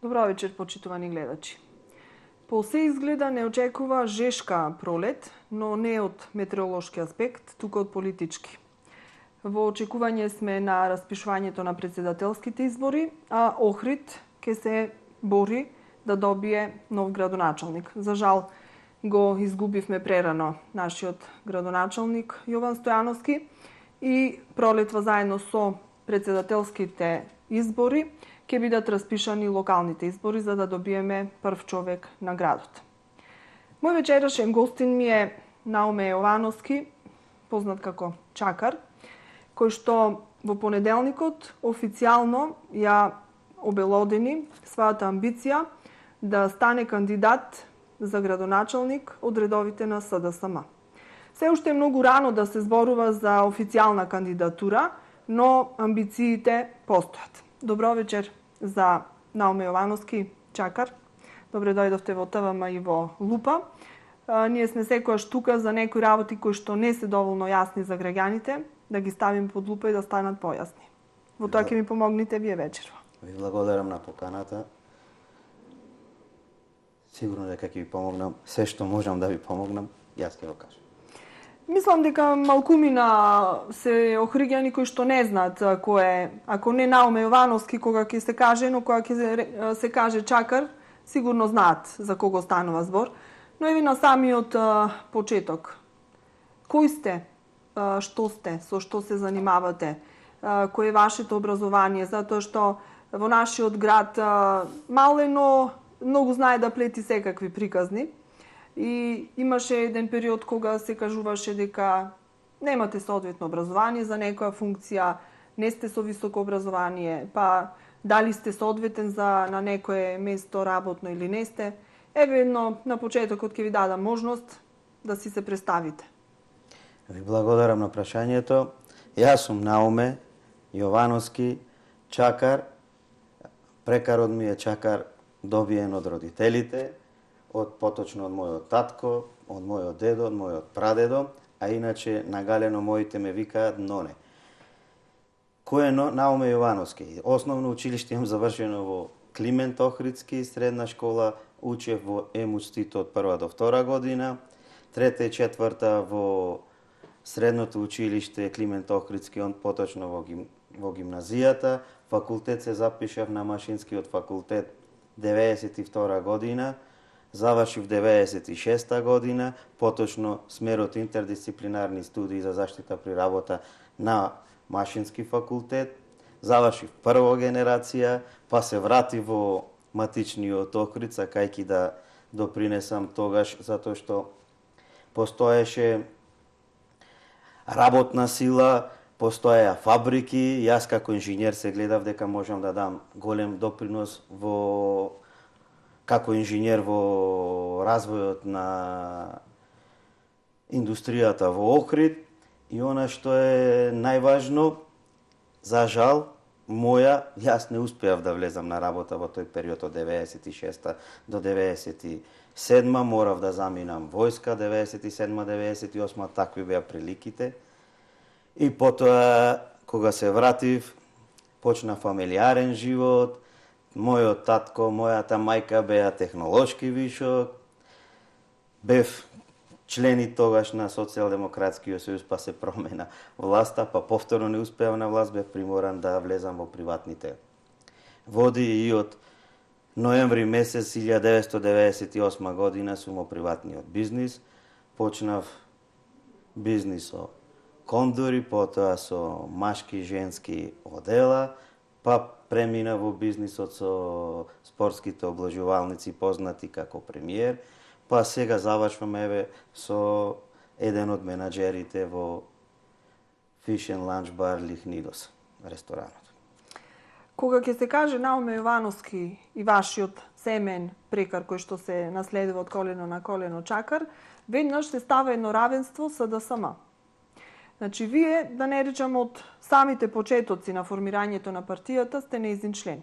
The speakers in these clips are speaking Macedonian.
Добро вечер, почитувани гледачи. По се изгледа не очекува жешка пролет, но не од метеоролошки аспект, туку од политички. Во очекување сме на распишувањето на председателските избори, а Охрид ќе се бори да добие нов градоначалник. За жал го изгубивме прерано нашиот градоначалник Јован Стојановски и пролетва заедно со председателските избори ќе бидат распишани локалните избори за да добиеме прв човек на градот. Мој вечерашен гостин ми е Науме Јовановски, познат како Чакар, кој што во понеделникот официјално ја обелодени својата амбиција да стане кандидат за градоначалник од редовите на СДСМ. Се уште е многу рано да се зборува за официјална кандидатура, но амбициите постојат. Добро вечер за Науме Јовановски, Чакар. Добре дојдовте во ТВМ и во Лупа. Ние сме секојаш тука за некои работи кои што не се доволно јасни за граѓаните, да ги ставим под лупа и да станат појасни. Во тоа ќе ми помогнете вие вечерва. Ви благодарам на поканата. Сигурно дека ќе ви помогнам. Се што можам да ви помогнам, јас ќе го кажам. Мислам дека малкумина се охриѓани кои што не знаат кој е, ако не Науме Јовановски кога ќе се каже, но кога ќе се каже Чакар, сигурно знаат за кого станува збор. Но еви на самиот почеток. Кој сте? Што сте? Со што се занимавате? Кој е вашето образование? Затоа што во нашиот град малено многу знае да плети секакви приказни. И имаше еден период кога се кажуваше дека немате соодветно образование за некоја функција, не сте со високо образование, па дали сте соодветен за на некое место работно или не сте. Еве едно на почетокот ќе ви дадам можност да си се представите. Ви благодарам на прашањето. Јас сум Науме Јовановски, Чакар. Прекарот ми е Чакар добиен од родителите, поточно од мојот татко, од мојот дедо, од мојот прадедо, а иначе нагалено моите ме викаат Ноне. Кој е Науме Јовановски? Основно училиште имам завршено во Климент Охридски, средна школа учев во ЕМУСТИТО од прва до втора година, трета и четврта во средното училиште Климент Охридски, поточно во гимназијата. Факултет се запишав на Машинскиот факултет 92 година, завршив 96 година, поточно смерот интердисциплинарни студии за заштита при работа на Машински факултет. Завршив прва генерација, па се вратив во матичниот Охрид, сакајќи да допринесам тогаш, затоа што постоеше работна сила, постоеа фабрики, јас како инженер се гледав дека можам да дам голем допринос како инженер во развојот на индустријата во Охрид. И она што е најважно, за жал, јас не успеав да влезам на работа во тој период од 96 до 97, морав да заминам војска 97-98, такви беа приликите. И потоа, кога се вратив, почна фамилиарен живот. Мојот татко, мојата мајка беа технолошки вишок. Бев члени тогаш на Социјалдемократскиот сојуз, па се промена власта, па повторно не успеав на власт, бев приморан да влезам во приватните води и од ноември месец 1998 година сум во приватниот бизнис. Почнав бизнис со кондори, потоа со машки и женски одела, па премина во бизнисот со спортските облажувалници, познати како премиер, па сега завршваме еве со еден од менаџерите во Fish and Lunch Bar Лихнидос, ресторанот. Кога ќе се каже Науме Јовановски и вашиот семен прекар кој што се наследува од колено на колено Чакар, веднаш се става едно равенство СДСМ. Значи, вие, да не речам од самите почетоци на формирањето на партијата, сте нејзин член.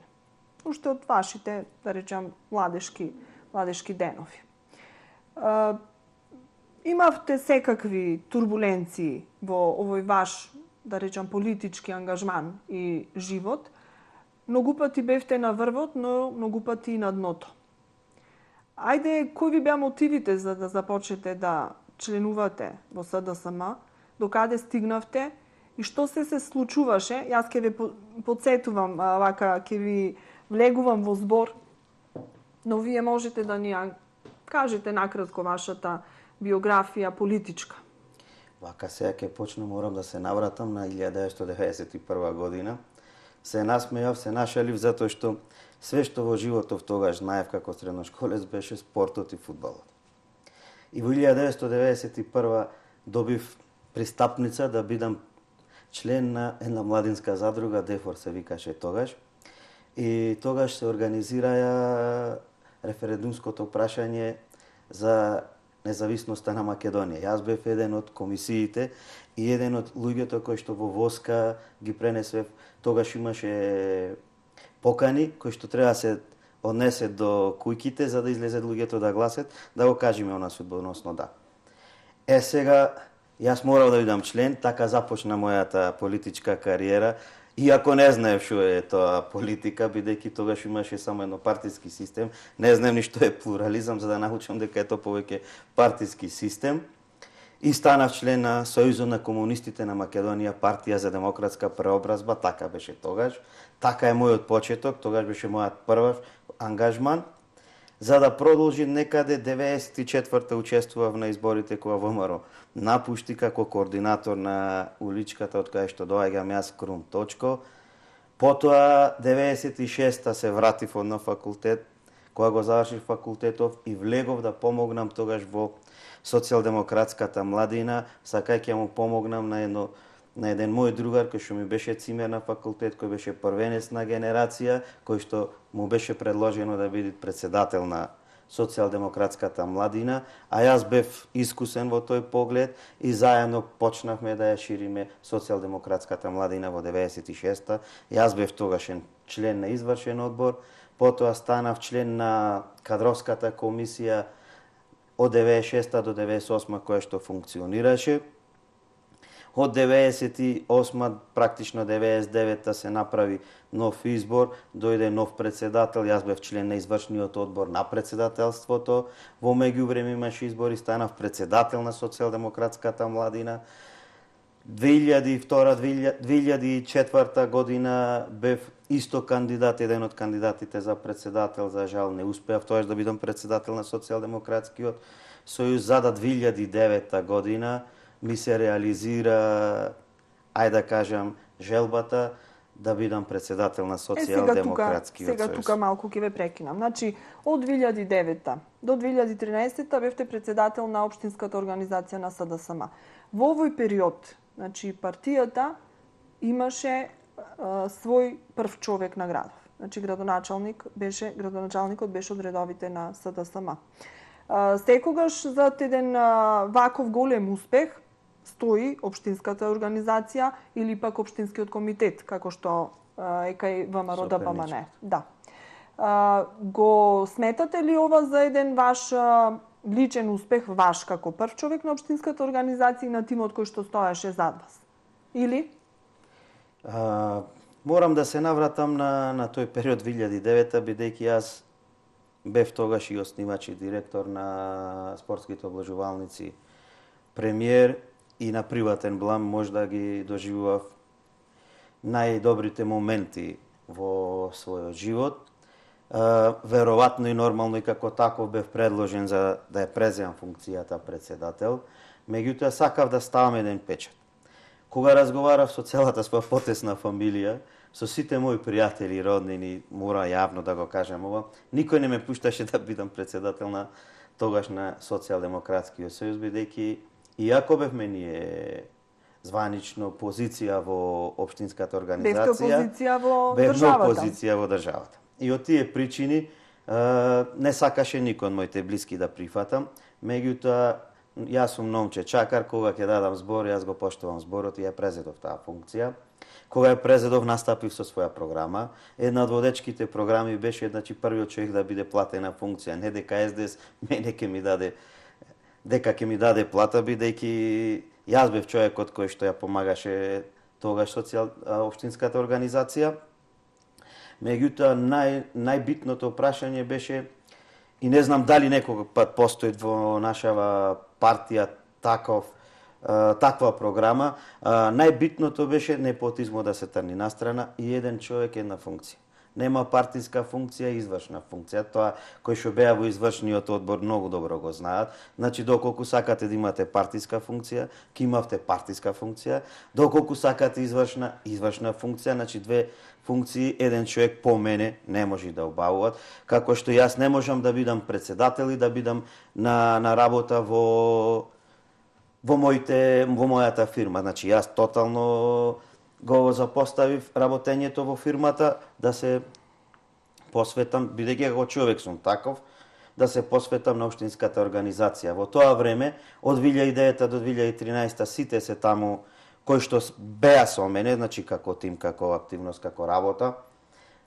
Уште од вашите, да речам, младешки денови. Имавте секакви турбуленции во овој ваш, да речам, политички ангажман и живот. многу пати бевте на врвот, но многу пати и на дното. Ајде, кои ви беа мотивите за да започнете да членувате во СДСМ? До каде стигнавте? И што се случуваше? Јас ќе ве подсетувам, вака ќе ви влегувам во збор, но вие можете да ни кажете накратко вашата биографија политичка. Вака сега ќе почнем, морам да се навратам на 1991 година. Се насмејав, се нашалив, затоа што све што во животов тогаш знаев како средношколец беше спортот и фудбалот. И во 1991 добив пристапница да бидам член на една младинска задруга, Дефор се викаше тогаш. И тогаш се организираја референдумското прашање за независноста на Македонија. Јас бев еден од комисиите и еден од луѓето кои што во воска ги пренесвев. Тогаш имаше покани кои што треба се однесе до куќите за да излезат луѓето да гласат, да го кажеме она судбоносно да. Сега јас морав да бидам член, така започна мојата политичка кариера. Иако не знаев што е тоа политика, бидејќи тогаш имаше само еднопартиски систем, не знаев ни што е плурализам, за да научам дека е тоа повеќе партиски систем. И станав член на Сојузот на комунистите на Македонија, партија за демократска преобразба, така беше тогаш. Така е мојот почеток, тогаш беше мојот прв ангажман. За да продолжи некаде 94-та учествував на изборите кога ВМРО напушти како координатор на уличката од кај што доаѓам јас, Крум Точко. Потоа 96-та се вратив од на факултет, кога го завршив факултетов и влегов да помогнам тогаш во социјалдемократската младина, сакајќи му помогнам на еден мој другар кој што ми беше цимер на факултет, кој беше првенец на генерација, кој што му беше предложено да биде председател на социјалдемократската младина, а јас бев искусен во тој поглед и заедно почнавме да ја шириме социјалдемократската младина во 96-та. Јас бев тогашен член на извршен одбор, потоа станав член на кадровската комисија од 96-та до 98-та која што функционираше. Од 98-та, практично 99-та се направи нов избор, дојде нов председател, јас бев член на извршниот одбор на председателството. Во меѓувреме имаше избори, станав председател на социјалдемократската младина. 2002-2004 година бев исто кандидат, еден од кандидатите за председател, за жал не успеав тоаш да бидам председател на Социјалдемократскиот сојуз. За 2009 година ми се реализира, ајде да кажам, желбата да бидам председател на Социјалдемократскиот сојуз. Сега тука малку ќе ве прекинам. Значи, од 2009 до 2013 бевте председател на општинската организација на СДСМ. Во овој период, значи, партијата имаше свој прв човек на градов. Значи, градоначалникот беше од редовите на СДСМ. Секогаш зад еден ваков голем успех стои општинската организација или пак општинскиот комитет, како што е кај ВМРО ДПМН. Да. Го сметате ли ова за еден ваш личен успех, ваш како прв човек на општинската организација и на тимот кој што стоеше зад вас? Или? Морам да се навратам на тој период 2009, бидејќи јас бев тогаш и основач и директор на спортските облажувалници Премиер и на приватен блам може да ги доживував најдобрите моменти во својот живот. Веројатно и нормално и како таков бев предложен за да ја преземам функцијата председател, меѓутоа сакав да ставам еден печат. Кога разговарав со целата своја потесна фамилија, со сите мои пријатели и роднини, мора јавно да го кажам ова, никој не ме пушташе да бидам председател на тогаш на Социјалдемократскиот сојуз, бидејќи иако бевме ние званично позиција во општинската организација, бевме опозиција во државата. И од тие причини не сакаше никој од моите блиски да прифатам, меѓутоа јас сум момче чакар, кога ќе дадам збор, јас го поштувам зборот и ја презедов таа функција. Кога ја презедов, настапив со своја програма. Една од водечките програми беше, значи, првиот човек да биде платена функција, не дека СДС мене ќе ми даде плата, бидејќи јас бев човекот кој што ја помагаше тогаш општинската организација. Меѓутоа, најбитното прашање беше, и не знам дали некога пат постои во нашава партија таква програма, најбитното беше непотизмо да се трни настрана и еден човек, една функција. Нема партиска функција и извршна функција. Тоа кои што беа во извршниот одбор многу добро го знаат. Значи, доколку сакате да имате партиска функција, ќе имавте партиска функција. Доколку сакате извршна функција, значи две функции, еден човек по мене не може да обавуваат. Како што јас не можам да бидам председател и да бидам на работа во мојата фирма. Значи, јас тотално го запоставив работењето во фирмата да се посветам, бидејќи како човек сум таков, да се посветам на општинската организација. Во тоа време, од 2009 до 2013 сите се таму кои што беа со мене, значи како тим, како активност, како работа,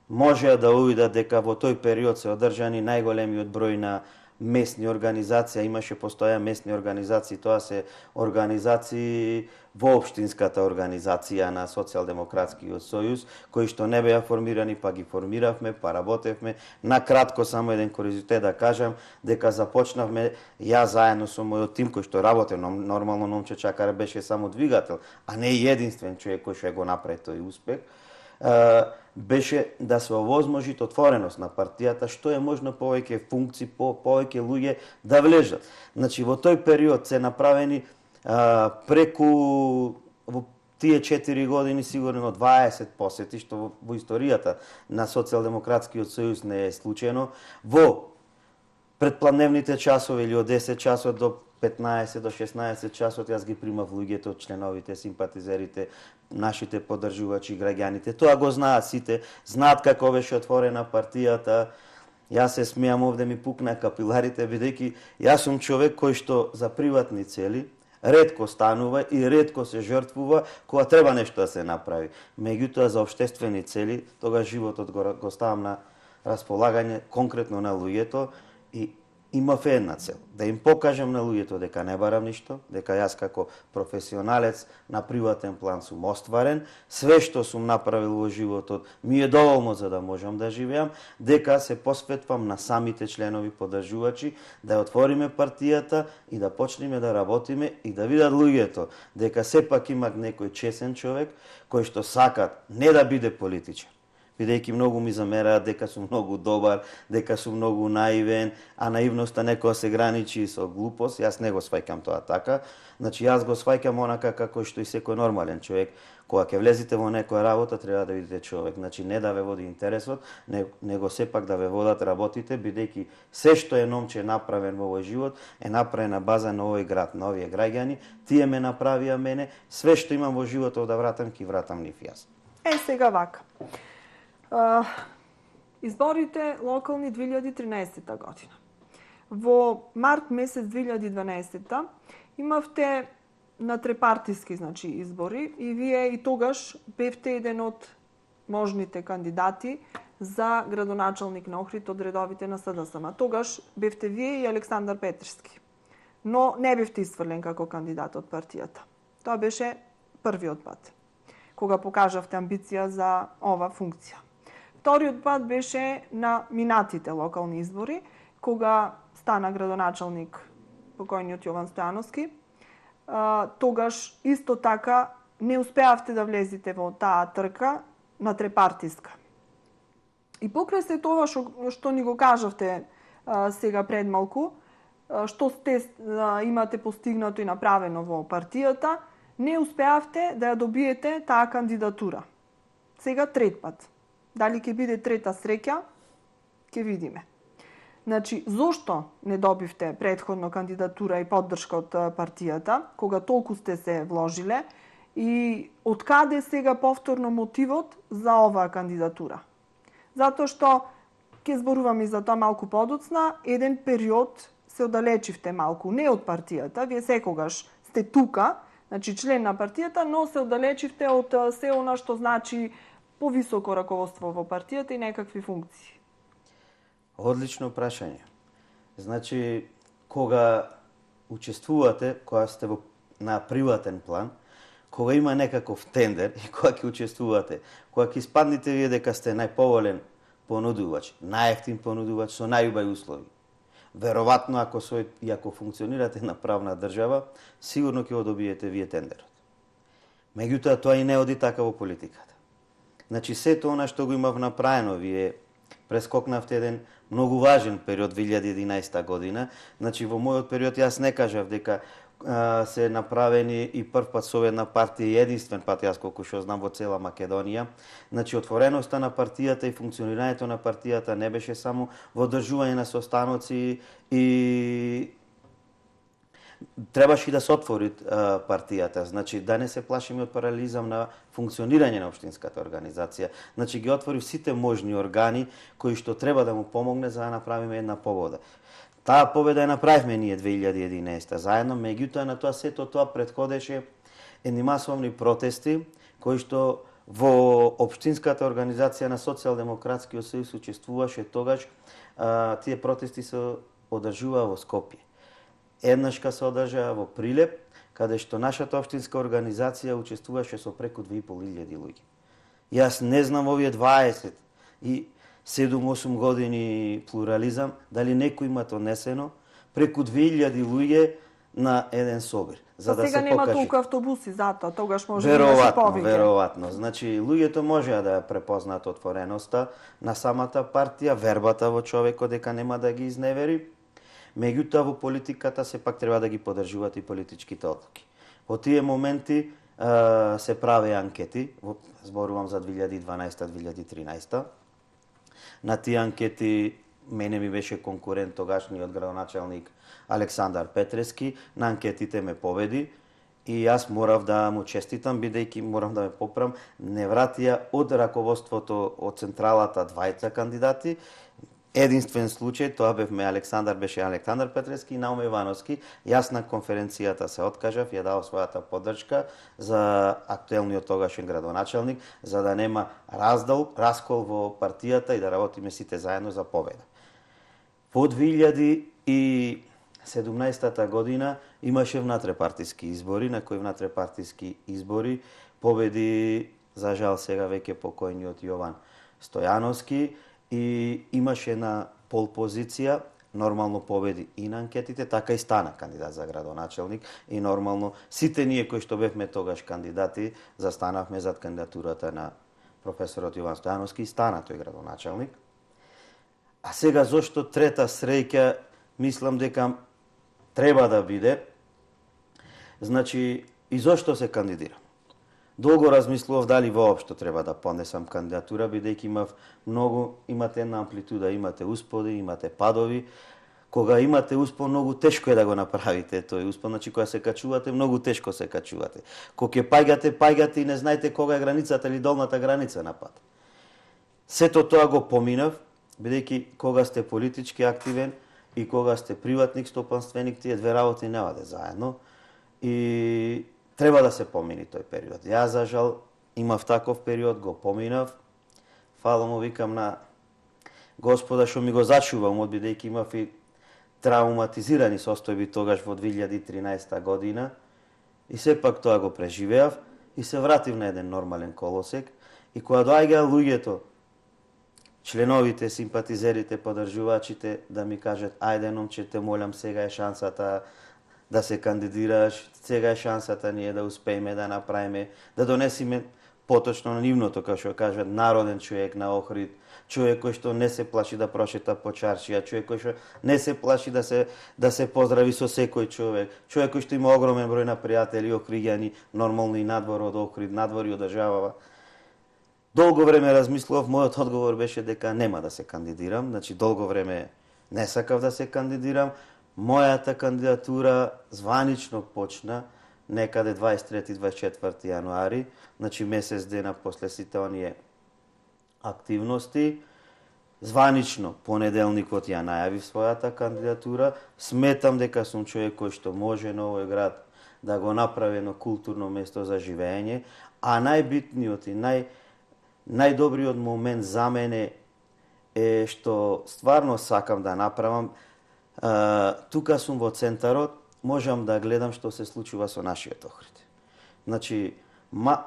можеа да увидат дека во тој период се одржани најголемиот број на местни организации, имаше постоја местни организации, тоа се организации во општинската организација на Социјалдемократскиот сојуз, кои што не беа формирани, па ги формиравме, па работевме. На кратко само еден куризитет да кажам, дека започнавме, јас заедно со мојот тим кој што работев, нормално Номче Чакар беше само двигател, а не единствен човек кој што го направи тој успех, беше да се овозможи отвореност на партијата, што е можно повеќе функции, повеќе луѓе да влежат. Значи, во тој период се направени преку во тие 4 години сигурно 20 посети, што во историјата на Социјалдемократскиот сојуз не е случајно. Во предпладневните часови или од 10 часот до 15 до 16 часот јас ги примав луѓето, членовите, симпатизерите, нашите поддржувачи, граѓаните. Тоа го знаат сите, знаат како беше отворена партијата. Јас се смеам, овде ми пукна капиларите, бидејќи јас сум човек кој што за приватни цели ретко станува и ретко се жртвува кога треба нешто да се направи. Меѓутоа, за општествени цели, тога животот го ставам на располагање конкретно на луѓето и имав една цел, да им покажам на луѓето дека не барам ништо, дека јас како професионалец на приватен план сум остварен, све што сум направил во животот ми е доволно за да можам да живеам, дека се посветвам на самите членови поддржувачи, да отвориме партијата и да почнеме да работиме и да видат луѓето дека сепак има некој чесен човек кој што сакат не да биде политичар, бидејќи многу ми замераат дека сум многу добар, дека сум многу наивен, а наивноста некоја се граничи со глупост. Јас не го сваќам тоа така. Значи, јас го сваќам онака како што и секој нормален човек. Кога ќе влезете во некоја работа, треба да видите човек. Значи, не да ве води интересот, него сепак да ве водат работите, бидејќи се што е Номче направен во овој живот, е направен на база на овој град, на овие граѓани. Тие ме направија мене. Све што имам во животот да вратам, ќе вратам нив јас. Сега вака. Изборите локални 2013 година. Во март месец 2012 имавте натрепартиски, значи, избори и вие и тогаш бевте еден од можните кандидати за градоначалник на Охрид од редовите на СДСМ. Тогаш бевте вие и Александар Петрски. Но не бевте исфрлен како кандидат од партијата. Тоа беше првиот пат, кога покажавте амбиција за ова функција. Вториот пат беше на минатите локални избори, кога стана градоначалник покојниот Јован Стојановски. Тогаш исто така не успеавте да влезете во таа трка на трепартиска. И покрај се тоа што ни го кажавте сега пред малку, што имате постигнато и направено во партијата, не успеавте да ја добиете таа кандидатура. Сега трет пат. Дали ќе биде трета среќа, ќе видиме. Значи, зошто не добивте претходно кандидатура и поддршка од партијата, кога толку сте се вложиле, и откаде сега повторно мотивот за оваа кандидатура? Затоа што, ќе зборувам и за тоа малку подоцна, еден период се оддалечивте малку, не од партијата, вие секогаш сте тука, значи член на партијата, но се оддалечивте од се она што значи повисоко раководство во партијата и некакви функции. Одлично прашање. Значи, кога учествувате, кога сте на приватен план, кога има некаков тендер и кога ќе учествувате, кога ќе испаднете вие дека сте најповолен понудувач, најевтин понудувач со најубави услови, веројатно ако функционирате на правна држава, сигурно ќе го добиете вие тендерот. Меѓутоа тоа и не оди така во политиката. Значи сето она што го имав направено, вие прескокнавте еден многу важен период 2011 година. Значи во мојот период јас не кажав дека се направени и прв пат со една партија и единствен пат, јас колку што знам, во цела Македонија. Значи отвореноста на партијата и функционирањето на партијата не беше само во одржување на состаноци и требаше и да се отвори партијата, значи да не се плашиме од паралелизам на функционирање на општинската организација. Значи ги отвори сите можни органи кои што треба да му помогне за да направиме една победа. Таа победа ја направивме ние 2011 заедно, меѓутоа на тоа сето тоа претходеше едни масовни протести кои што во општинската организација на Социјалдемократскиот сојуз учествуваше тогаш. Тие протести се одржуваа во Скопје. Еднашка се одржаа во Прилеп, каде што нашата општинска организација учествуваше со преку 2500 луѓе. Јас не знам овие 20 и 7-8 години плурализам, дали некој има однесено преку 2000 луѓе на еден собир. За да сега нема толку автобуси затоа, тогаш може да имаше повеќе. Веројатно. Значи, луѓето можеа да препознаат отвореноста на самата партија, вербата во човекот дека нема да ги изневери. Меѓутоа во политиката се пак треба да ги поддржуваат и политичките одлуки. Во тие моменти се прави анкети, зборувам за 2012-2013. На тие анкети мене ми беше конкурент тогашниот градоначалник Александар Петрески, на анкетите ме победи и јас морав да му честитам, бидејќи морам да ме поправам, не вратија од раководството од централата двајца кандидати. Единствен случај, тоа беше Александар Петрески и Науме Ивановски. Јас на конференцијата се откажав, ја дав својата поддршка за актуелниот тогашен градоначалник, за да нема раскол во партијата и да работиме сите заедно за победа. Во 2017 година имаше внатрепартиски избори, на кои внатрепартиски избори победи, за жал сега веќе покојниот Јован Стојановски, и имаше една пол позиција, нормално победи и на анкетите, така и стана кандидат за градоначалник и нормално сите ние кои што бевме тогаш кандидати застанавме зад кандидатурата на професорот Јован Стојановски и стана тој градоначалник. А сега зошто трета среќа мислам дека треба да биде, значи и зошто се кандидирам. Долго размислував дали воопшто треба да поднесам кандидатура, бидејќи имате една амплитуда, имате усподи, имате падови. Кога имате успон, многу тешко е да го направите тој успон, значи кога се качувате, многу тешко се качувате. Кога ќе паѓате и не знаете кога е границата или долната граница на пат. Сето тоа го поминав, бидејќи кога сте политички активен и кога сте приватник, стопанственик, тие две работи не ваде заедно. И треба да се помини тој период. Јас, за жал, имав таков период, го поминав. Фала му викам на Господа што ми го зачува умот, бидејќи имав и травматизирани состојби тогаш во 2013 година. И сепак тоа го преживеав и се вратив на еден нормален колосек. И кога доаѓаа луѓето, членовите, симпатизерите, поддржувачите, да ми кажат, ајде, момче, те молам, сега е шансата да се кандидираш, сега е шансата ние да успееме да направиме, да донесиме поточно на нивното, како што кажат, народен човек на Охрид, човек кој што не се плаши да прошета по чаршија, човек кој што не се плаши да се поздрави со секој човек, човек кој што има огромен број на пријатели охриѓани, нормално и надвор од Охрид, надвор и од државава. Долго време размислував, мојот одговор беше дека нема да се кандидирам, значи долго време не сакав да се кандидирам. Мојата кандидатура званично почна некаде 23-24 јануари, значи месец дена после сите оние активности. Званично понеделникот ја најавив својата кандидатура. Сметам дека сум човек кој што може на овој град да го направи едно културно место за живење, а најбитниот и најдобриот момент за мене е што стварно сакам да направам. Тука сум во центарот, можам да гледам што се случува со нашиот Охрид. Значи,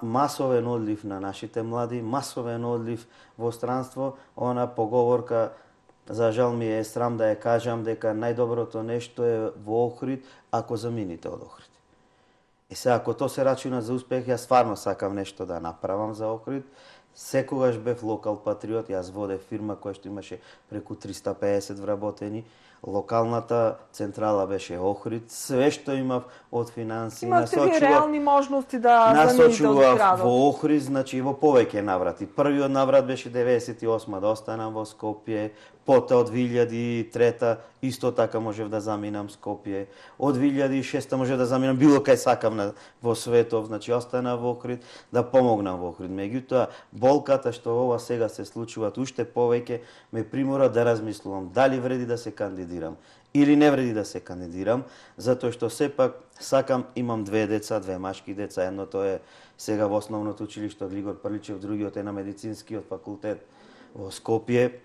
масовен одлив на нашите млади, масовен одлив во странство, она поговорка, за жал ми е срам да ја кажам, дека најдоброто нешто е во Охрид ако замините од Охрид. И сега, ако то се рачуна за успех, јас стварно сакам нешто да направам за Охрид. Секогаш бев локал патриот, јас водев фирма која што имаше преку 350 вработени. Локалната централа беше Охрид, све што имав од финансии Имате ви реални можности да замините од градот. Во Охрид, значи во повеќе наврати. Првиот наврат беше 98 да останам во Скопје, потоа од 2003 исто така можев да заминам Скопје, од 2006 можев да заминам било кај сакам во светов, значи останав во Охрид да помогнам во Охрид. Меѓутоа, болката што ова сега се случуваат уште повеќе ме примора да размислувам дали вреди да се кандидирам или не вреди да се кандидирам, затоа што сепак сакам, имам две деца, две машки деца, едното е сега во основното училиште Григор Прличев, другиот е на медицинскиот факултет во Скопје.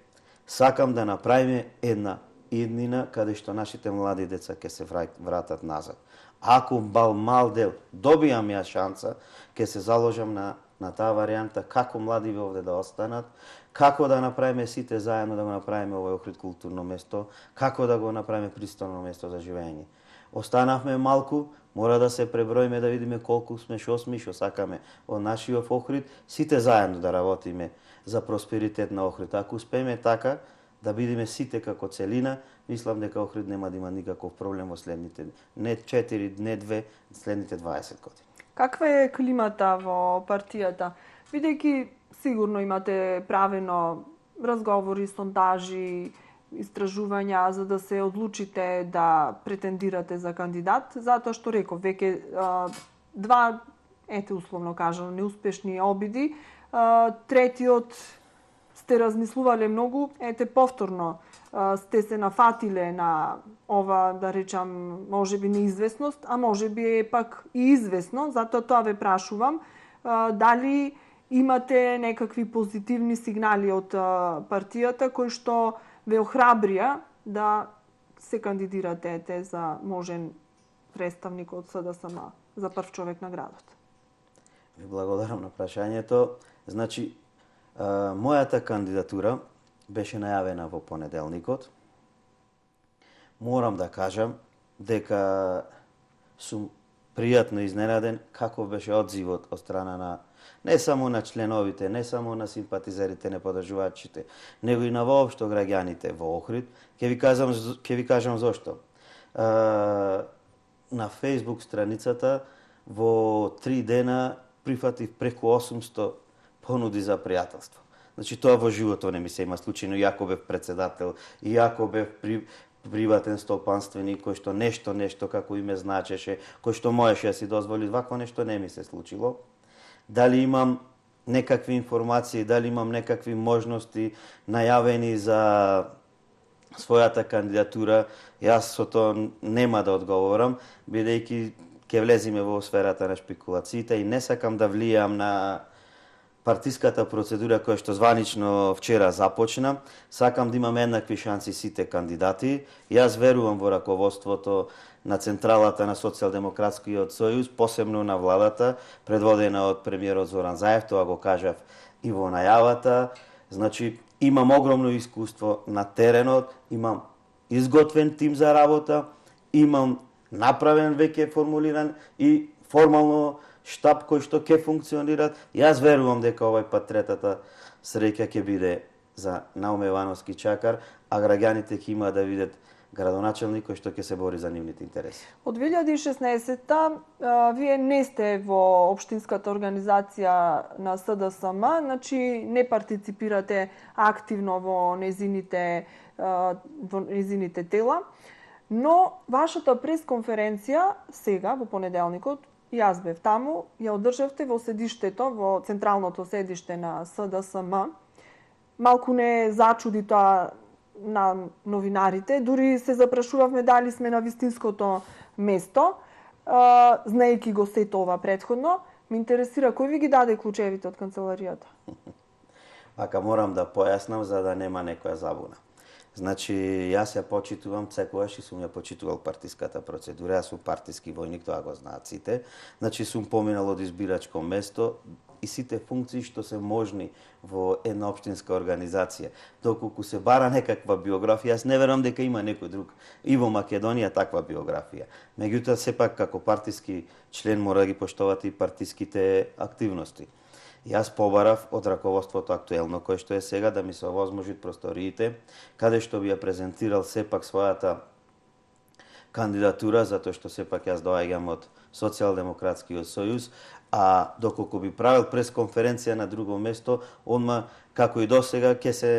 Сакам да направиме една иднина каде што нашите млади деца ќе се вратат назад. Ако мал дел добијам ја шанса, ќе се заложам на таа варијанта како млади овде да останат, како да направиме сите заедно да го направиме овој Охрид културно место, како да го направиме пристојно место за живење. Останавме малку, мора да се преброиме да видиме колку сме, шо сакаме од нашиот Охрид, сите заедно да работиме за просперитет на Охрид. Ако успееме така да бидеме сите како целина, мислам дека Охрид нема да има никаков проблем во следните не 4, не 2, следните 20 години. Каква е климата во партијата? Бидејќи сигурно имате правено разговори, сондажи, истражувања за да се одлучите да претендирате за кандидат, затоа што реков веќе два, условно кажано, неуспешни обиди, третиот сте размислувале многу, повторно сте се нафатиле на ова, да речам, можеби неизвестност, а можеби е пак и известно, затоа тоа ве прашувам, дали имате некакви позитивни сигнали од партијата кои што ве охрабрија да се кандидирате за можен представник од СДСМ за прв човек на градот? Ви благодарам на прашањето. Значи, мојата кандидатура беше најавена во понеделникот. Морам да кажам дека сум пријатно изненаден како беше одзивот од страна на не само на членовите, не само на симпатизерите, не подржувачите, него и на воопшто граѓаните во Охрид. Ќе ви кажам зошто. На Facebook страницата во 3 дена прифатив преку 800 понуди за пријателство. Значи, тоа во животот не ми се има случајно, иако бев председател, иако бев приватен стопанственик, кој што нешто како име значеше, кој што можеше да си дозволи, вакво нешто не ми се случило. Дали имам некакви информации, дали имам некакви можности најавени за својата кандидатура, јас со тоа нема да одговорам, бидејќи ќе влеземе во сферата на шпекулациите и не сакам да влијам на партиската процедура која што званично вчера започна. Сакам да имаме еднакви шанси сите кандидати. Јас верувам во раководството на Централата на Социјалдемократскиот сојуз, посебно на владата, предводена од премиерот Зоран Заев, тоа го кажав и во најавата. Значи, имам огромно искуство на теренот, имам изготвен тим за работа, имам направен веќе формулиран и формално штаб кој што ќе функционират. Јас верувам дека овој пат третата среќа ќе биде за Науме Ивановски Чакар, а граѓаните ќе имаат да видат градоначелник кој што ќе се бори за нивните интереси. Од 2016-та вие не сте во општинската организација на СДСМ, значи не партиципирате активно во незините тела, но вашата пресконференција сега во понеделникот, јас бев таму, ја одржавте во седиштето, во централното седиште на СДСМ. Малку не зачуди тоа на новинарите, дури се запрашувавме дали сме на вистинското место, знаејќи го сето ова претходно. Ме интересира кој ви ги даде клучевите од канцеларијата? Вака морам да појаснам за да нема некоја забуна. Значи, јас ја почитувам секогаш и сум ја почитувал партиската процедура. Јас сум партиски војник, тоа го знаат сите. Значи, сум поминал од избирачко место и сите функции што се можни во една општинска организација. Доколку се бара некаква биографија, јас не верувам дека има некој друг и во Македонија таква биографија. Меѓутоа, сепак како партиски член мора да ги поштовате и партиските активности. Јас побарав од раководството актуелно, кој што е сега, да ми се овозможат просториите, каде што би ја презентирал сепак својата кандидатура, затоа што сепак јас доаѓам од Социјалдемократскиот сојуз, а доколку би правил пресконференција на друго место, одма, како и досега, ќе се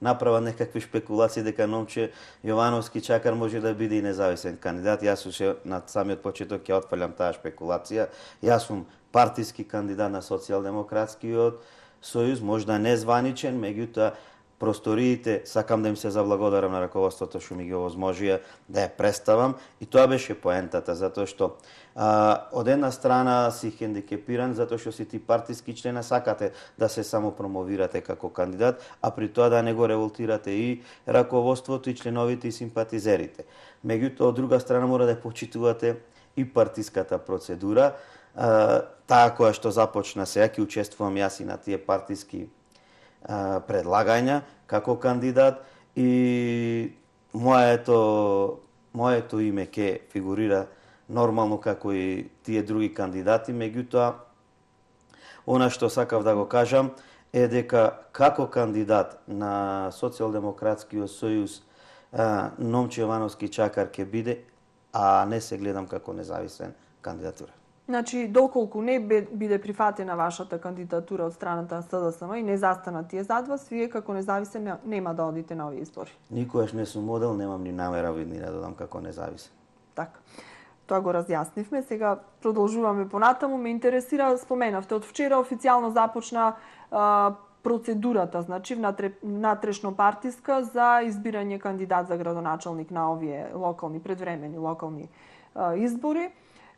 направа некакви шпекулации дека Номче Јовановски Чакар може да биде и независен кандидат. Јас уште на самиот почеток ќе отфрлям таа шпекулација. Јас сум партиски кандидат на Социјалдемократскиот сојуз, можда незваничен, меѓутоа просториите, сакам да им се заблагодарам на раководството што ми ги овозможија да ја представам, и тоа беше поентата, затоа што од една страна си хендикепиран затоа што си ти партиски член, сакате да се самопромовирате како кандидат, а при тоа да не го револтирате и раководството, и членовите, и симпатизерите. Меѓутоа, од друга страна мора да почитувате и партиската процедура, таа која што започна сега, ќе учествувам јас и на тие партиски предлагања како кандидат, и моето име ќе фигурира нормално како и тие други кандидати. Меѓутоа, она што сакав да го кажам е дека како кандидат на Социјалдемократскиот сојуз Номче Јовановски Чакар ќе биде, а не се гледам како независен кандидатура. Значи, доколку не биде прифатена вашата кандидатура од страната на СДСМ и не застана тие зад вас, вие како независен нема да одите на овие избори. Никогаш не сум модел, немам ни намера ни да додам како независен. Така. Тоа го разјаснивме. Сега продолжуваме понатаму. Ме интересира, споменавте, од вчера официјално започна процедурата, значи внатрешно партиска, за избирање кандидат за градоначалник на овие предвремени локални избори.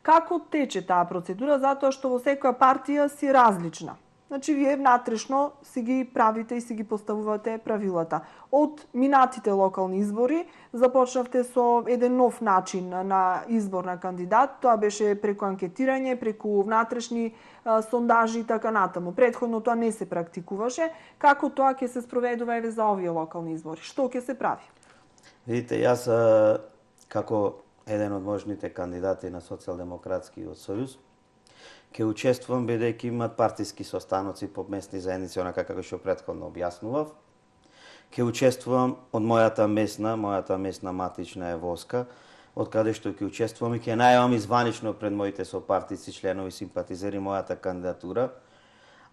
Како тече таа процедура, затоа што во секоја партија си различна. Значи, вие внатрешно си ги правите и си ги поставувате правилата. Од минатите локални избори започнавте со еден нов начин на избор на кандидат. Тоа беше преку анкетирање, преку внатрешни сондажи и така натаму. Претходно тоа не се практикуваше. Како тоа ќе се спроведува еве за овие локални избори? Што ќе се прави? Видите, јас како еден од можните кандидати на Социјалдемократскиот сојуз ќе учествувам бидејќи имат партиски состаноци по местни заедници, онака како што претходно објаснував. Ќе учествувам од мојата месна матична е Воска, од каде што ќе учествувам и ќе најавам изванично пред моите сопартици, членови, симпатизери мојата кандидатура.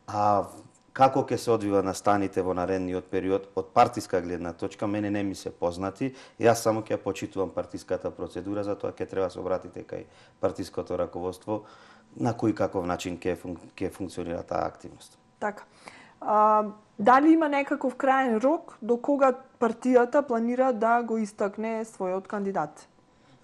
А како ќе се одвива настаните во наредниот период од партиска гледна точка, мене не ми се познати. Јас само ќе почитувам партиската процедура, затоа ќе треба се обратите кај партиското раководство на кој каков начин ќе функционира таа активност. Така. Дали има некаков краен рок до кога партијата планира да го истакне својот кандидат?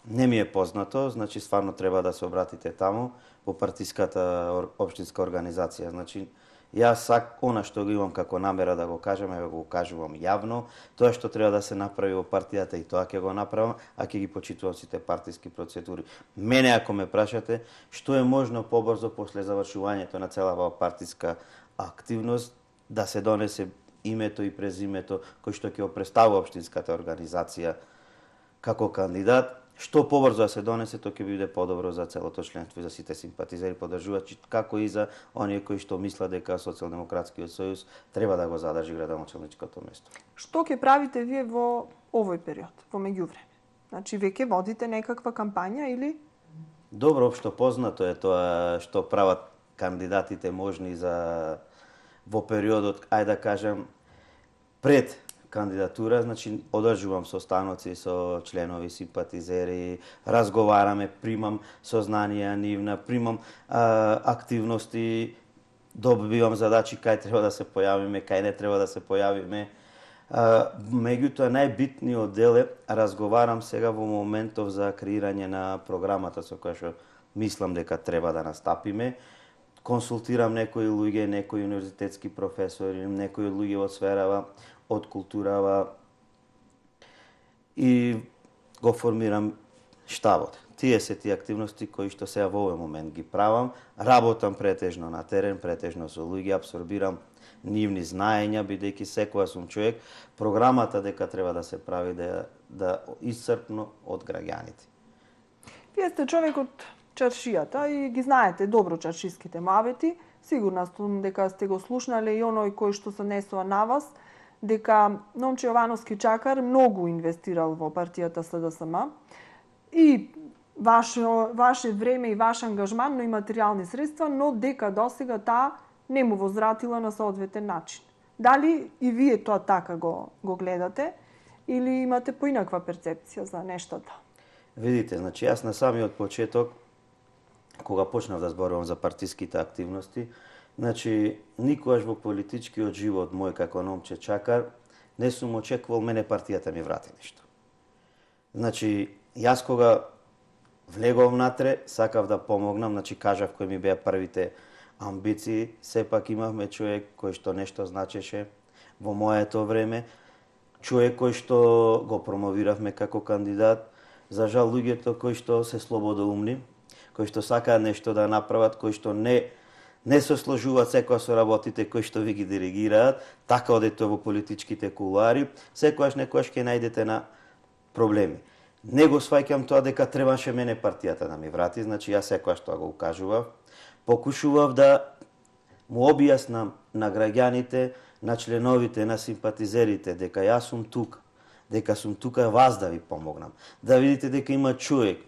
Не ми е познато, значи стварно треба да се обратите таму во партиската општинска организација. Значи, јас она што го имам како намера да го кажам, го кажувам јавно. Тоа што треба да се направи во партијата и тоа ќе го направам, а ќе ги почитувам сите партиски процедури. Мене, ако ме прашате, што е можно побрзо после завршувањето на целава партиска активност, да се донесе името и презимето кој што ќе го представува општинската организација како кандидат. Што побрзо да се донесе, тоа ќе биде подобро за целото членство и за сите симпатизери, поддржувачи, како и за оние кои што мислат дека Социјалдемократскиот сојуз треба да го задржи градоначалничкото место. Што ќе правите вие во овој период, во меѓувреме? Значи, веќе водите некаква кампања или? Добро, општо познато е тоа што прават кандидатите можни за во периодот, ајде да кажам, пред кандидатура, значи одржувам состаноци со членови, симпатизери, разговараме, примам сознанија нивна, примам активности, добивам задачи кај треба да се појавиме, кај не треба да се појавиме. Меѓутоа, најбитниот дел е, разговарам сега во моментов за креирање на програмата со која што мислам дека треба да настапиме, консултирам некои луѓе, некои универзитетски професори, некои луѓе од сферава, од културава и го формирам штабот. Тие се тие активности кои што сега во овој момент ги правам. Работам претежно на терен, претежно со луѓе, абсорбирам нивни знаења, бидејќи секоја сум човек, програмата дека треба да се прави да исцрпно од граѓаните. Вие сте човек од чаршијата и ги знаете добро чаршиските муабети. Сигурна сум дека сте го слушнале и оној кој што се однесува на вас, дека Номче Јовановски Чакар многу инвестирал во партијата СДСМ и ваше време и ваш ангажман, но и материјални средства, но дека досега таа не му возвратила на соодветен начин. Дали и вие тоа така го гледате или имате поинаква перцепција за нештата? Видите, значи јас на самиот почеток, кога почнав да зборувам за партиските активности, значи никогаш во политичкиот живот мој како Номче Чакар не сум очекувал мене партијата ми врати нешто. Значи јас кога влегов натре, сакав да помогнам, значи кажав кои ми беа првите амбиции, сепак имавме човек кој што нешто значеше во моето време, човек кој што го промовиравме како кандидат. За жал луѓето кои што се слободоумни, кои што сакаат нешто да направат, кои што не се сложуваат секоја со работите кои што ви ги диригираат, така одете во политичките кулуари, секојаш некојаш ќе најдете на проблеми. Не го сваќам тоа дека требаше мене партијата да ми врати, значи јас секојаш тоа го укажував. Покушував да му објаснам на граѓаните, на членовите, на симпатизерите дека јас сум тука, дека сум тука вас да ви помогнам. Да видите дека има човек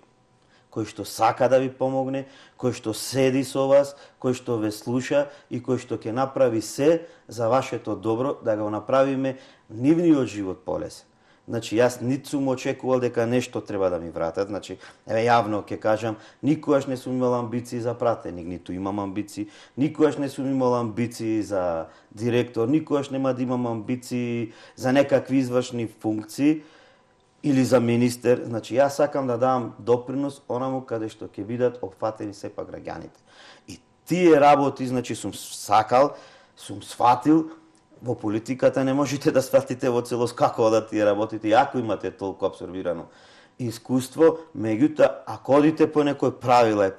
кој што сака да ви помогне, кој што седи со вас, кој што ве слуша и кој што ќе направи се за вашето добро, да го направиме нивниот живот полесен. Значи, јас ниту сум очекувал дека нешто треба да ми вратат. Значи, јавно ќе кажам, никогаш не сум имал амбиции за пратеник, ниту имам амбиции, никогаш не сум имал амбиции за директор, никогаш нема да имам амбиции за некакви извршни функции или за министер. Значи, јас сакам да дам допринос онаму каде што ќе бидат опфатени сепак граѓаните. И тие работи, значи, сум сакал, сум сватил. Во политиката не можете да сватите во целост како да тие работите, ако имате толку абсорбирано искуство, меѓутоа, ако одите по некој правила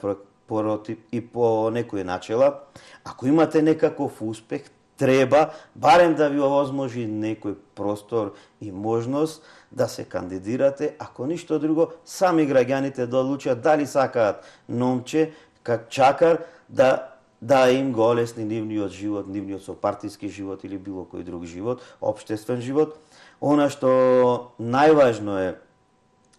и по некои начела, ако имате некаков успех, треба барем да ви овозможи некој простор и можност да се кандидирате, ако ништо друго, сами граѓаните да одлучат дали сакаат Номче как Чакар да им го олесни нивниот живот, нивниот сопартиски живот или било кој друг живот, општествен живот. Она што најважно е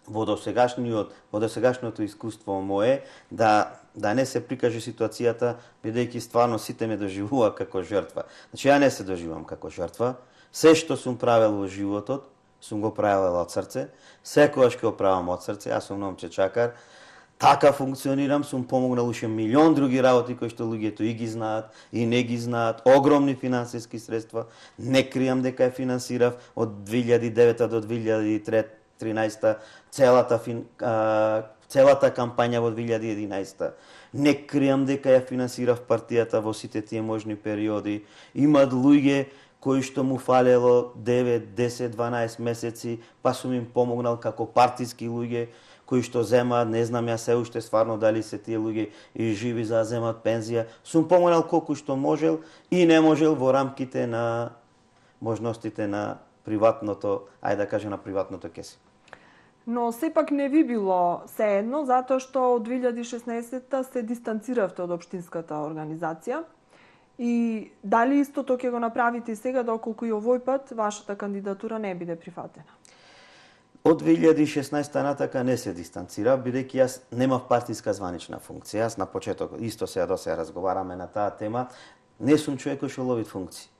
во досегашното искуство мое, да не се прикаже ситуацијата, бидејќи стварно сите ме доживува како жртва. Значи, ја не се доживувам како жртва. Се што сум правел во животот, сум го правел од срце. Секогаш ќе го правам од срце. Јас сум Номче Чакар. Така функционирам, сум помогнал уште милион други работи кои што луѓето и ги знаат, и не ги знаат. Огромни финансиски средства. Не кријам дека ја финансирав од 2009 до 2013 целата кампања во 2011. Не кријам дека ја финансирав партијата во сите тие можни периоди. Имат луѓе кои што му фалело 9, 10, 12 месеци, па сум им помогнал како партиски луѓе, кои што земаат, не знам ја се уште стварно дали се тие луѓе и живи за да земат пензија. Сум помогнал колку што можел и не можел во рамките на можностите на приватното, ајде да кажем на приватното кеси. Но сепак не ви било сеедно, затоа што од 2016 се дистанциравте од општинската организација. И дали истото ќе го направите и сега, доколку и овој пат вашата кандидатура не биде прифатена? Од 2016 натака не се дистанцирав, бидејќи јас немав партиска званична функција. Јас на почеток, исто сега до сега разговараме на таа тема, не сум човек кој што лови функции.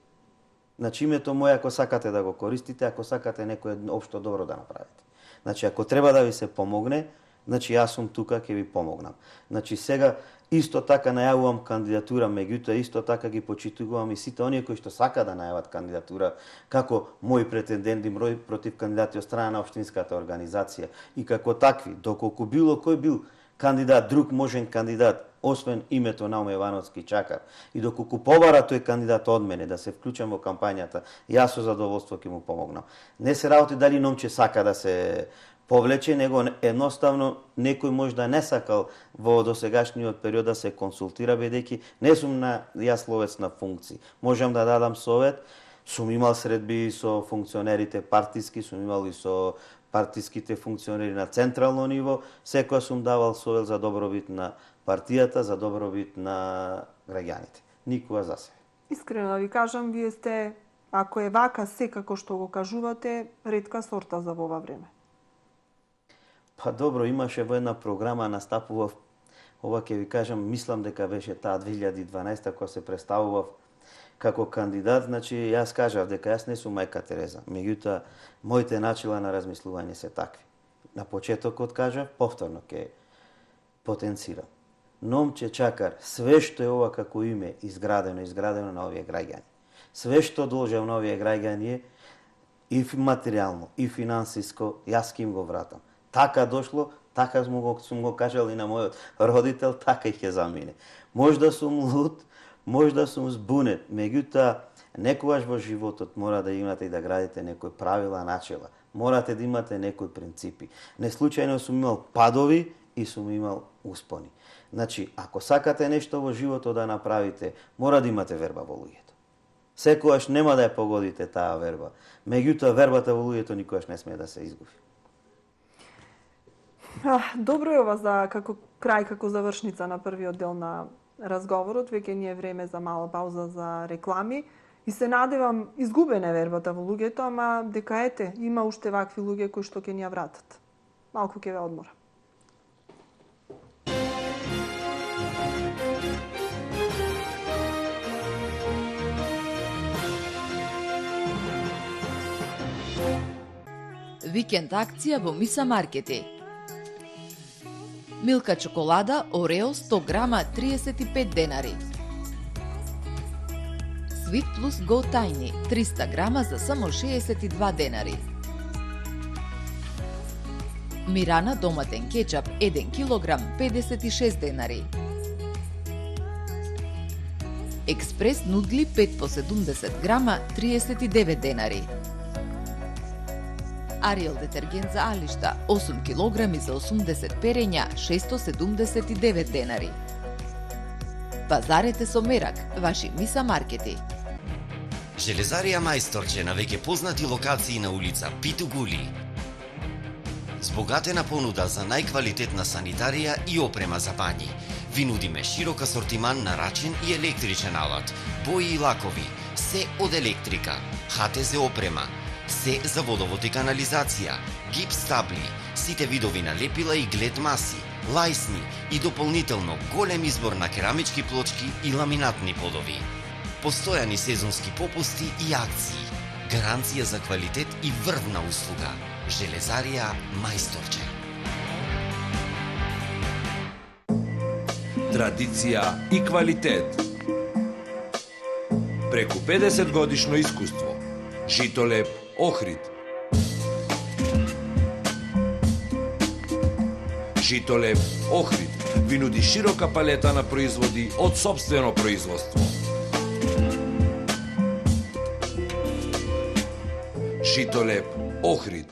Значи, името моје, ако сакате да го користите, ако сакате некој општо добро да направите. Значи, ако треба да ви се помогне, значи јас сум тука, ќе ви помогнам. Значи, сега исто така најавувам кандидатура, меѓутоа исто така ги почитувам и сите оние кои што сака да најават кандидатура како мои претенденти, против кандидати од страна на општинската организација и како такви, доколку било кој бил кандидат, друг можен кандидат, освен името на Ивановски чакар. И доколку побара тој кандидат од мене да се вклучам во кампањата, јас со задоволство ќе му помогнам. Не се работи дали Номче сака да се повлече, него едноставно некој можда не сакал во досегашниот период да се консултира, бидејќи не сум јас ловец на функции. Можам да дадам совет, сум имал средби со функционерите партиски, сум имал и со партиските функционери на централно ниво, секоја сум давал совет за добробит на партијата, за добробит на граѓаните. Никога за себе. Искрено да ви кажам, вие сте, ако е вака се како што го кажувате, ретка сорта за во ова време. Па добро, имаше во една програма, настапував, ова ќе ви кажам, мислам дека беше таа 2012 кога се представував како кандидат, значи јас кажав дека јас не сум мајка Тереза, меѓутоа моите начина на размислување се такви. На почетокот кажав, повторно ќе потенцирам. Номче Чакар, све што е ова како име изградено на овие граѓани. Све што должам на овие граѓани и материјално, и финансиско, јас ќе им го вратам. Така дошло, така сум го кажал и на мојот родител, така и ќе замине. Можда сум луд, можда сум збунет, меѓутоа некогаш во животот мора да имате и да градите некои правила, начела. Морате да имате некои принципи. Не случајно сум имал падови и сум имал успони. Значи, ако сакате нешто во животот да направите, мора да имате верба во луѓето. Секогаш нема да ја погодите таа верба. Меѓутоа, вербата во луѓето никогаш не смее да се изгуби. Добро е ова за како крај, како завршница на првиот дел на разговорот. Веќе ни е време за мала пауза за реклами. И се надевам, изгубена е вербата во луѓето, ама дека ете, има уште вакви луѓе кои што ќе ни ја вратат. Малку ќе ве одмора. Викенд акција во Миса Маркети. Милка чоколада Орео 100 грама 35 денари. Sweet Plus Go Tiny 300 грама за само 62 денари. Мирана доматен кетчап 1 килограм 56 денари. Експрес нудли 5 по 70 грама 39 денари. Ариел детергент за алишта 8 килограми за 80 перења 679 денари. Пазарете со мерак, ваши Миса Маркети. Железарија Мајсторче на веќе познати локации на улица Питу Гули. Збогатена понуда за најквалитетна санитарија и опрема за бањи. Ви нудиме широк асортиман на рачен и електричен алат, бои и лакови, се од електрика, ХТЗ опрема, се за водовод и канализација, гипс табли, сите видови на лепила и глед маси, лајсни и дополнително голем избор на керамички плочки и ламинатни подови. Постојани сезонски попусти и акции. Гаранција за квалитет и врвна услуга. Железарија Мајсторче. Традиција и квалитет. Преку 50 годишно искуство. Житолеп Охрид. Житолеп Охрид ви нуди широка палета на производи од сопствено производство. Житолеп Охрид.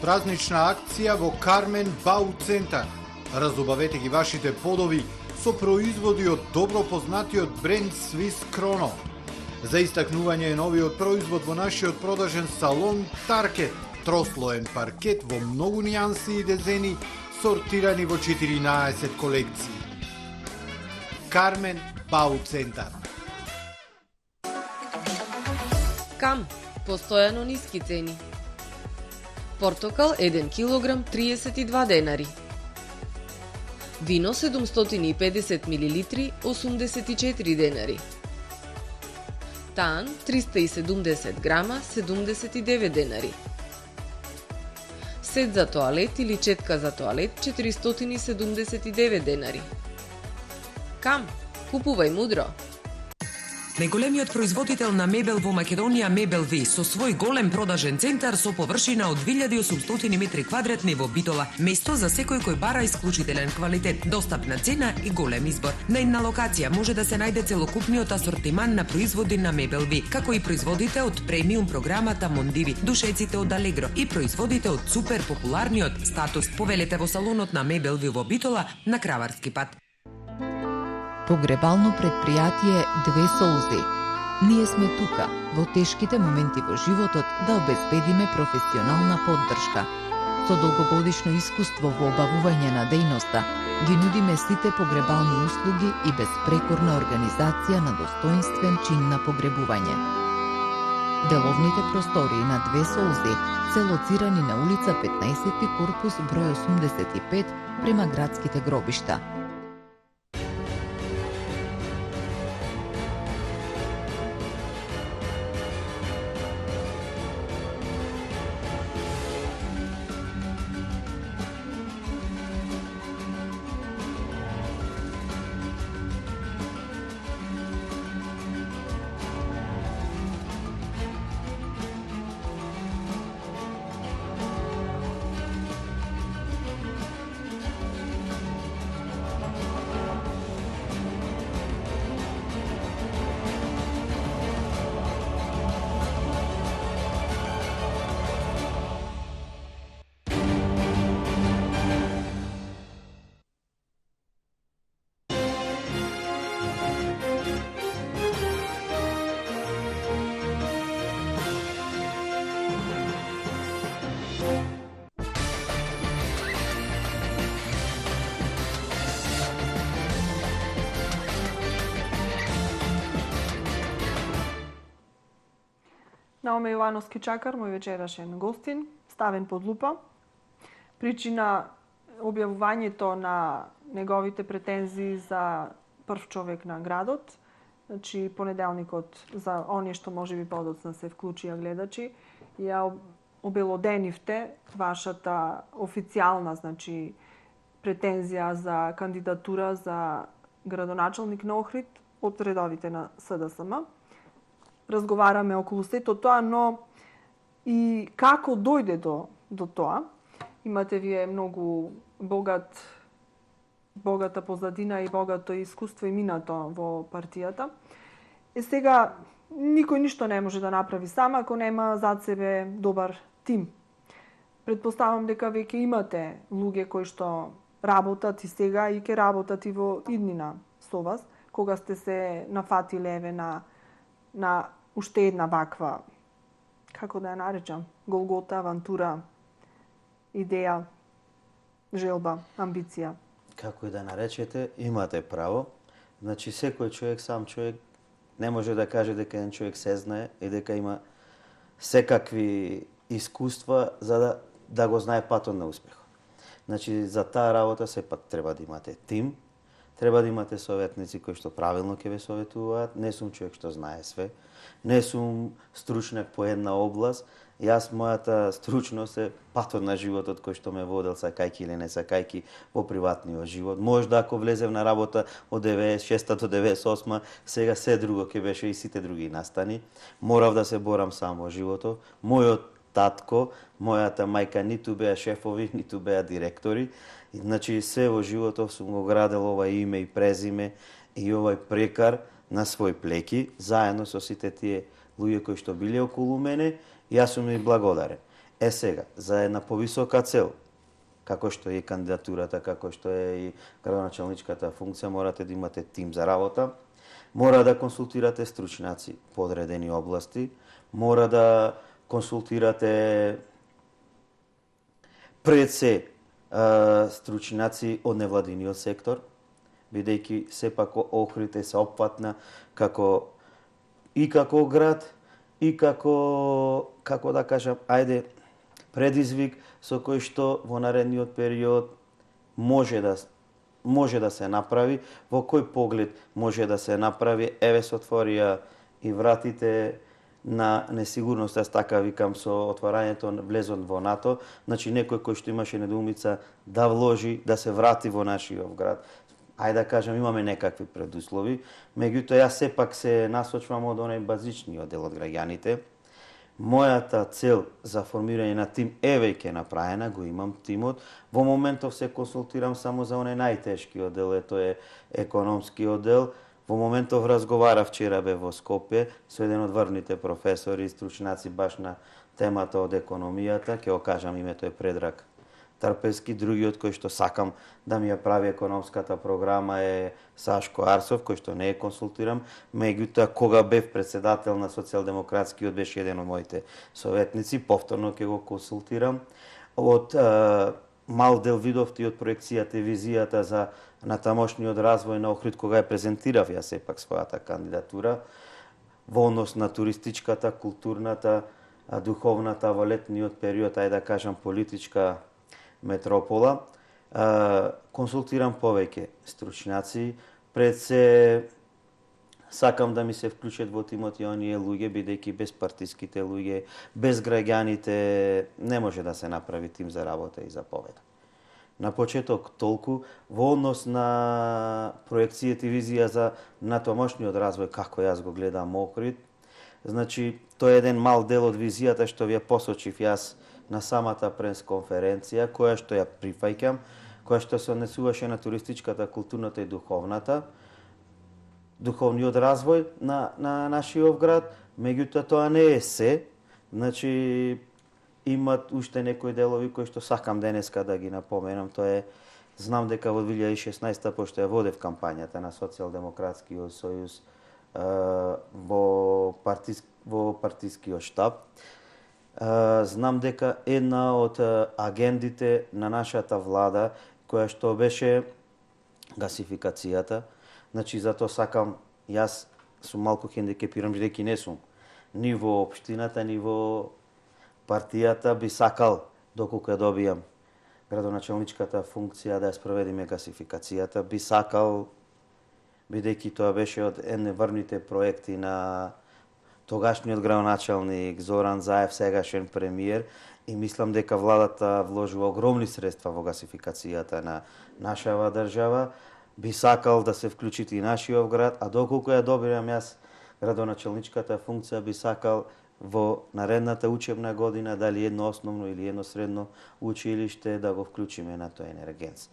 Празнична акција во Кармен Бау Центар. Разубавете ги вашите подови со производи од добро познатиот бренд Swiss Chrono. За истакнување е новиот производ во нашиот продажен салон Таркет. Трослоен паркет во многу нијанси и дезени, сортирани во 14 колекции. Кармен Бау Центар. Кам, постојано ниски цени. Портокал 1 килограм 32 денари. Вино 750 милилитри 84 денари. Таан 370 грама 79 денари. Сет за тоалет или четка за тоалет 479 денари. Кам, купувај мудро. Најголемиот производител на мебел во Македонија, Мебел Ви, со свој голем продажен центар со површина од 2800 метри квадратни во Битола, место за секој кој бара исклучителен квалитет, достапна цена и голем избор. На една локација може да се најде целокупниот асортиман на производи на Мебел Ви, како и производите од премиум програмата Мондиви, душеците од Алегро и производите од супер популарниот Статус. Повелете во салонот на Мебел Ви во Битола на Краварски пат. Погребално предпријатие Две солзи. Ние сме тука, во тешките моменти во животот, да обезбедиме професионална поддршка. Со долгогодишно искуство во обавување на дејноста, ги нудиме сите погребални услуги и безпрекорна организација на достоинствен чин на погребување. Деловните простории на Две солзи се лоцирани на улица 15 корпус број 85 према градските гробишта. Науме Јовановски Чакар, мој вечерашен гостин, ставен под лупа. Причина објавувањето на неговите претензии за прв човек на градот, значи понеделникот за оние што можеби подоцна се вклучија гледачи, ја обелоденивте вашата официјална, значи претензија за кандидатура за градоначалник на Охрид од редовите на СДСМ. Разговараме околу сето тоа, но и како дојде до тоа. Имате вие многу богата позадина и богато искуство и минато во партијата. Сега, никој ништо не може да направи сам ако нема зад себе добар тим. Предпоставам дека веќе имате луѓе кои што работат и сега и ќе работат и во иднина со вас, кога сте се нафатиле еве на уште една ваква, како да ја наречам, голгота, авантура, идеја, желба, амбиција. Како и да наречете, имате право. Значи, секој човек, сам човек, не може да каже дека еден човек се знае и дека има секакви искуства за да го знае патот на успехот. Значи, за таа работа сепак треба да имате тим, треба да имате советници кои што правилно ќе ве советуваат. Не сум човек што знае све. Не сум стручнак по една област. Јас, мојата стручност е патот на животот кој што ме водел, сакајки или не сакајки, во приватниот живот. Можда ако влезев на работа од 96 до 98, сега се друго ќе беше и сите други настани. Морав да се борам сам во животот. Мојот татко, мојата мајка ниту беа шефови, ниту беа директори. Значи, се во животот сум го градел ова име и презиме и овај прекар на свој плеки, заедно со сите тие луѓе кои што биле околу мене, јас сум и благодарен. Сега, за една повисока цел, како што е и кандидатурата, како што е и градоначалничката функција, морате да имате тим за работа, мора да консултирате стручњаци по одредени области, мора да консултирате пред се стручњаци од невладиниот сектор, бидејќи сепак Охрид е сеопфатна како град и како да кажам, предизвик со кој што во наредниот период може да се направи, во кој поглед може да се направи. Еве се отворија и вратите на несигурност, јас така викам, со отварањето влезот во НАТО, значи некој кој што имаше недоумица да вложи, да се врати во нашиот град. ајде да кажем, имаме некакви предуслови, меѓутоа јас сепак се насочвам од оној базичниот дел од граѓаните. Мојата цел за формирање на тим е веќе направена, го имам тимот. Во моментов се консултирам само за оној најтешкиот дел, тоа е економскиот дел. Во моментов разговарав, вчера бе во Скопје со еден од врвните професори и стручњаци баш на темата од економијата, ќе го кажам името е Предраг Трпески, другиот кој што сакам да ми ја прави економската програма е Сашко Арсов, кој што не е консултирам, меѓутоа кога бев председател на социјалдемократскиот беше еден од моите советници, повторно ќе го консултирам. Од мал дел видовте од проекцијата и визијата за натамошниот развој на Охрид кога ја презентирав ја сепак својата кандидатура во однос на туристичката, културната, духовната во летниот период, ајде да кажам политичка метропола. Консултирам повеќе стручњаци, пред се сакам да ми се вклучат во тимот и оние луѓе, бидејќи без партиските луѓе, без граѓаните не може да се направи тим за работа и за победа. На почеток толку, во однос на проекцијата и визија за натамошниот развој, како јас го гледам Охрид, значи, тоа е еден мал дел од визијата што ви ја посочив јас на самата пресконференција, која што ја прифаќам, која што се однесуваше на туристичката, културната и духовниот развој на нашиот град, меѓутоа тоа не е се. Значи, имат уште некои делови кои што сакам денеска да ги напоменам. Тоа е, знам дека во 2016 пошто ја водев кампањата на Социјалдемократскиот сојуз во партискиот штаб. Знам дека една од агендите на нашата влада, која што беше гасификацијата, значи затоа сакам, јас сум малку хендикепиран, бидејќи не сум ни во општината, ни во партијата, би сакал, доколку ја добијам градоначалничката функција, да ја спроведиме гасификацијата, би сакал, бидејќи тоа беше од едне врвните проекти на тогашниот градоначалник Зоран Заев, сегашен премиер, и мислам дека владата вложува огромни средства во гасификацијата на нашава држава. Би сакал да се вклучи и нашиот град, а доколку ја добирам јас градоначалничката функција, би сакал во наредната учебна година, дали едно основно или едно средно училиште, да го вклучиме на тој енергенс.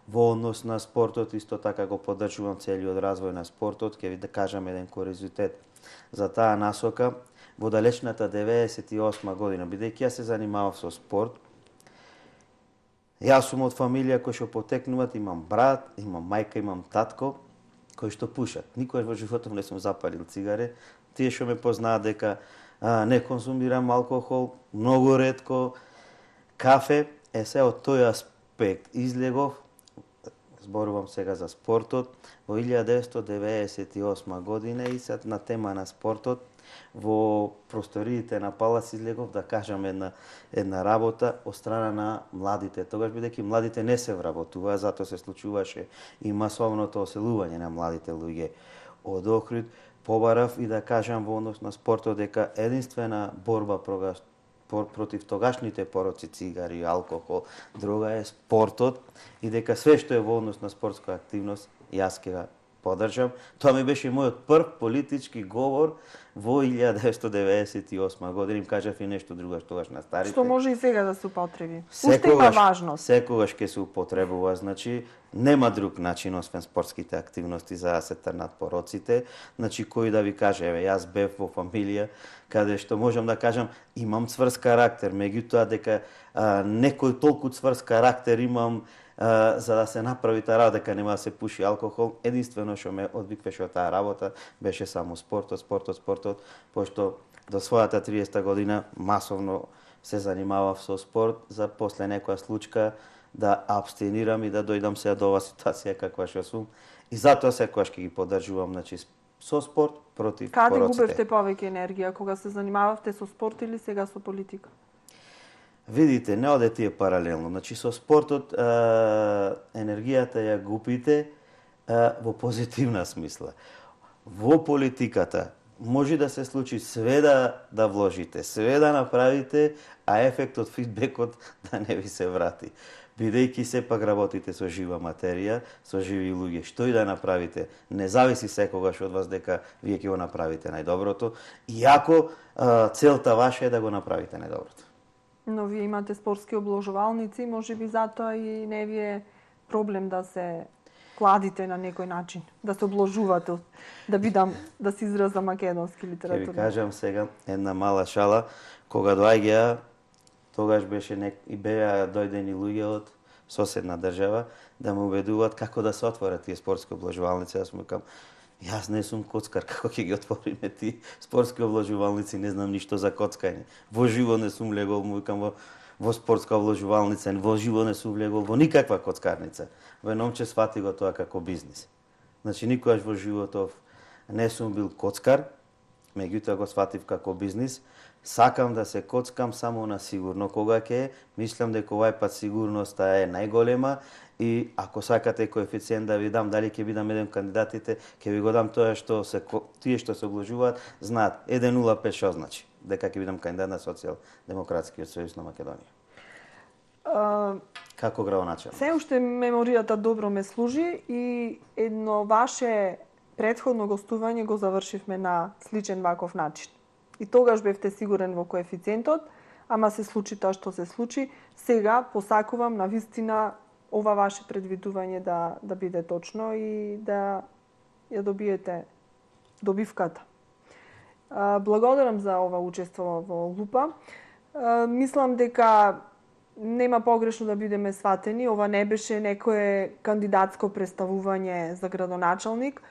Во однос на спортот, исто така го поддржувам целиот развој на спортот, ќе ви да кажам еден куриозитет за таа насока. Во далечната 98 година, бидејќи јас се занимавав со спорт, јас сум од фамилија кој што потекнуваат, имам брат, имам мајка, имам татко, кои што пушат. Никогаш во животот не сум запалил цигаре. Тие што ме познаат дека не консумирам алкохол, многу ретко, кафе, се од тој аспект излегов, зборувам сега за спортот, во 1998 година и сад на тема на спортот, во просториите на Палас излегов да кажам една работа од страна на младите. Тогаш бидејќи младите не се вработуваа, затоа се случуваше и масовното оселување на младите луѓе од Охрид. Побарав и да кажам во однос на спортот дека единствена борба против тогашните пороци, цигари, алкохол, дрога е спортот и дека све што е во однос на спортска активност јас ќе го поддржам. Тоа ми беше мојот прв политички говор во 1998 година. Им кажав и нешто друго тогаш на старите. Што може и сега да се употреби. Уште има важност. Секогаш ќе се употребува, значи нема друг начин освен спортските активности за да се трнат пороците. Значи кој да ви каже, еве јас бев во фамилија каде што можам да кажам имам цврст карактер, меѓутоа дека некој толку цврст карактер имам за да се направи таа работа, дека нема да се пуши алкохол. Единствено што ме одвикваше од таа работа беше само спортот, пошто до својата 30 година масовно се занимавав со спорт, за после некоја случка да абстенирам и да дојдам сега до оваа ситуација каква што сум. И затоа секогаш ќе ги поддржувам, значи со спорт против пороците. Каде губевте повеќе енергија, кога се занимававте со спорт или сега со политика? Видите, не оде тие паралелно. Значи, со спортот енергијата ја губите во позитивна смисла. Во политиката може да се случи све да вложите, све да направите, а ефектот, фидбекот да не ви се врати. Бидејќи сепак работите со жива материја, со живи луѓе, што и да направите, не зависи секогаш од вас дека вие ќе го направите најдоброто, иако целта ваша е да го направите најдоброто. Но вие имате спортски обложувалници, може би затоа и не ви е проблем да се кладите на некој начин, да се обложувате, да се израза македонски литература. Ќе ви кажам сега една мала шала, кога доаѓа, тогаш беше и беа дојдени луѓе од соседна држава да ме убедуваат како да се отворат тие спортски обложувалници. Јас му кажам, јас не сум коцкар, како ќе ги отвориме тие спортски обложувалници, не знам ништо за коцкање. Во живо не сум легол, му викам во спортска обложувалница, во живо не сум влегол во никаква коцкарница. Во момче свати го тоа како бизнис. Значи, никогаш во животов не сум бил коцкар, меѓутоа го сватив како бизнис. Сакам да се коцкам само на сигурно кога ќе, мислам дека овај пат сигурноста е најголема и ако сакате коефициент да ви дам, дали ќе бидам еден кандидатите, ќе ви го дам тоа што тие што се обложуваат, знаат 1,05 што значи дека ќе бидам кандидат на Социјалдемократскиот сојуз на Македонија. Како градоначелник. Се уште меморијата добро ме служи и едно ваше претходно гостување го завршивме на сличен ваков начин. И тогаш бевте сигурен во коефициентот, ама се случи тоа што се случи. Сега посакувам на вистина ова ваше предвидување да биде точно и да ја добиете добивката. Благодарам за ова учество во Лупа. Мислам дека нема погрешно да бидеме сватени. Ова не беше некое кандидатско представување за градоначалник.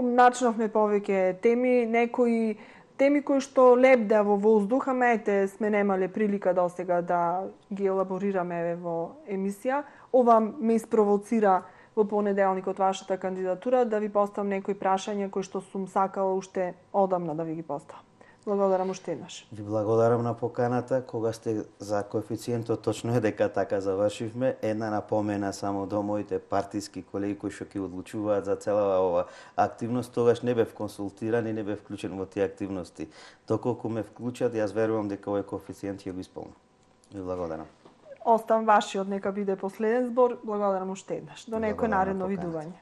Начнавме повеќе теми, некои теми кои што лебдеа во воздух, ама ете сме немале прилика досега да ги елаборираме во емисија. Ова ме испровоцира во понеделникот вашата кандидатура да ви поставам некои прашања кои што сум сакала уште одамна да ви ги поставам. Благодарам уште еднаш. Ви благодарам на поканата. Кога сте за коефициентот, точно е дека така завршивме. Една напомена само до моите партиски колеги кои што ќе одлучуваат за цела ова активност, тогаш не бев консултиран и не бев вклучен во тие активности. Доколку ме вклучат, јас верувам дека овој коефициент ќе го исполнам. Ви благодарам. Оставам вашиот, нека биде последен збор. Благодарам уште еднаш. До некој наредно видување.